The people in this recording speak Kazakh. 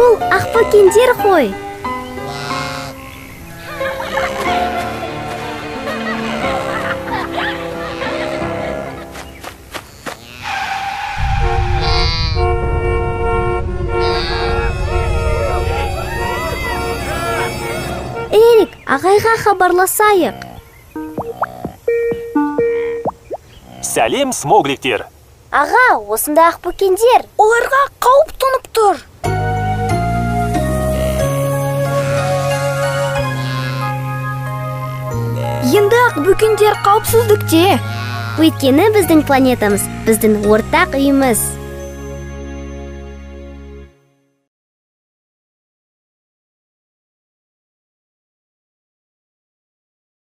Бул акбөкендер ғой. Эрик, агайга хабарласайык. Сәлем, смогликтер. Ага, осында акбөкендер. Оларга кауп төнүп тур. Енді акбөкендер каупсыздыкте. Өйткені біздің планетамыз, біздің ортақ үйіміз.